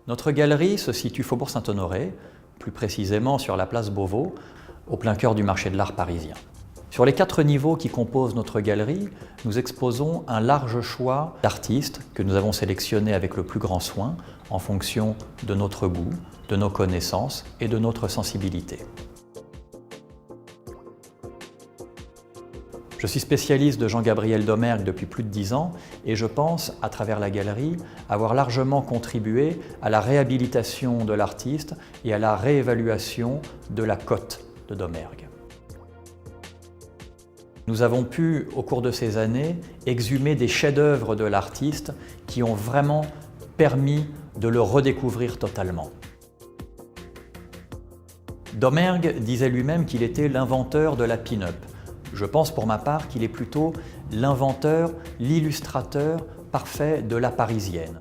Notre galerie se situe Faubourg Saint-Honoré, plus précisément sur la place Beauvau, au plein cœur du marché de l'art parisien. Sur les 4 niveaux qui composent notre galerie, nous exposons un large choix d'artistes que nous avons sélectionnés avec le plus grand soin en fonction de notre goût, de nos connaissances et de notre sensibilité. Je suis spécialiste de Jean-Gabriel Domergue depuis plus de 10 ans et je pense, à travers la galerie, avoir largement contribué à la réhabilitation de l'artiste et à la réévaluation de la cote de Domergue. Nous avons pu, au cours de ces années, exhumer des chefs-d'œuvre de l'artiste qui ont vraiment permis de le redécouvrir totalement. Domergue disait lui-même qu'il était l'inventeur de la pin-up. Je pense pour ma part qu'il est plutôt l'inventeur, l'illustrateur parfait de la parisienne.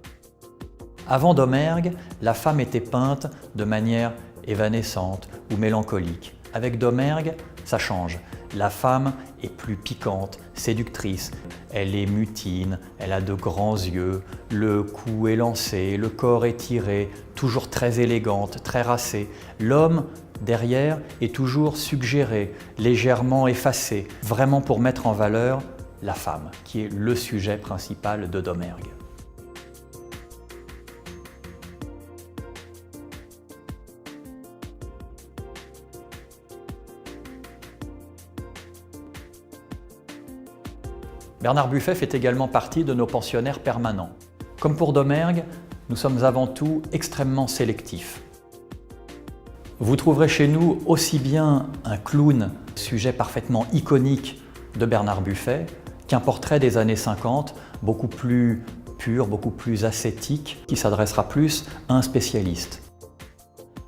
Avant Domergue, la femme était peinte de manière évanescente ou mélancolique. Avec Domergue, ça change. La femme est plus piquante, séductrice. Elle est mutine, elle a de grands yeux, le cou est lancé, le corps est tiré, toujours très élégante, très racée. L'homme, derrière, est toujours suggéré, légèrement effacé, vraiment pour mettre en valeur la femme, qui est le sujet principal de Domergue. Bernard Buffet fait également partie de nos pensionnaires permanents. Comme pour Domergue, nous sommes avant tout extrêmement sélectifs. Vous trouverez chez nous aussi bien un clown, sujet parfaitement iconique de Bernard Buffet, qu'un portrait des années 50, beaucoup plus pur, beaucoup plus ascétique, qui s'adressera plus à un spécialiste.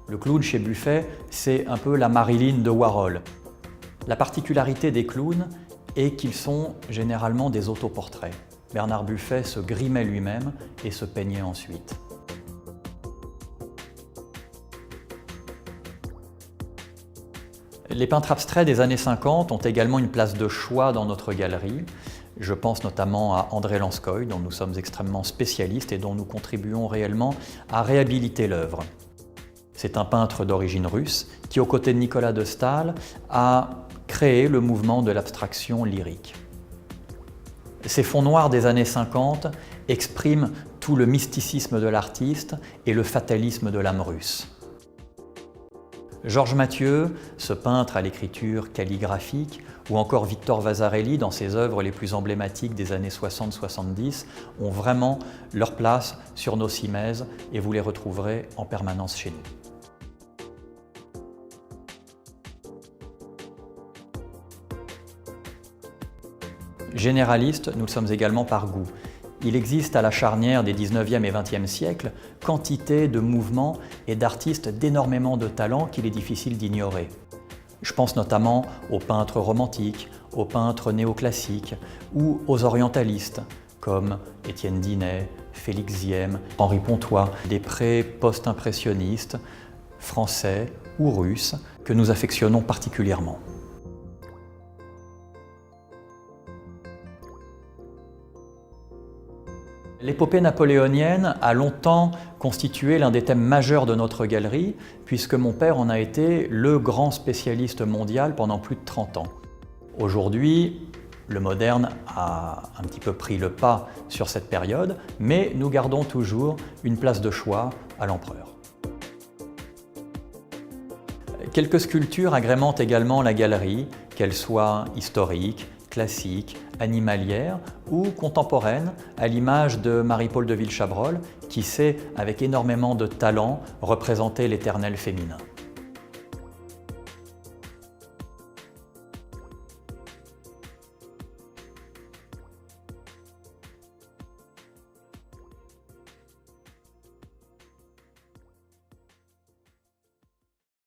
Le clown chez Buffet, c'est un peu la Marilyn de Warhol. La particularité des clowns est qu'ils sont généralement des autoportraits. Bernard Buffet se grimait lui-même et se peignait ensuite. Les peintres abstraits des années 50 ont également une place de choix dans notre galerie. Je pense notamment à André Lanskoï, dont nous sommes extrêmement spécialistes et dont nous contribuons réellement à réhabiliter l'œuvre. C'est un peintre d'origine russe qui, aux côtés de Nicolas de Staël, a créé le mouvement de l'abstraction lyrique. Ces fonds noirs des années 50 expriment tout le mysticisme de l'artiste et le fatalisme de l'âme russe. Georges Mathieu, ce peintre à l'écriture calligraphique, ou encore Victor Vasarely dans ses œuvres les plus emblématiques des années 60-70, ont vraiment leur place sur nos cimaises et vous les retrouverez en permanence chez nous. Généralistes, nous le sommes également par goût. Il existe à la charnière des 19e et 20e siècles quantité de mouvements et d'artistes d'énormément de talent qu'il est difficile d'ignorer. Je pense notamment aux peintres romantiques, aux peintres néoclassiques ou aux orientalistes comme Étienne Dinet, Félix Ziem, Henri Pontois, des pré-post-impressionnistes français ou russes que nous affectionnons particulièrement. L'épopée napoléonienne a longtemps constitué l'un des thèmes majeurs de notre galerie, puisque mon père en a été le grand spécialiste mondial pendant plus de 30 ans. Aujourd'hui, le moderne a un petit peu pris le pas sur cette période, mais nous gardons toujours une place de choix à l'empereur. Quelques sculptures agrémentent également la galerie, qu'elles soient historiques, classiques, animalières ou contemporaines, à l'image de Marie-Paule de Ville-Chabrol, qui sait, avec énormément de talent, représenter l'éternel féminin.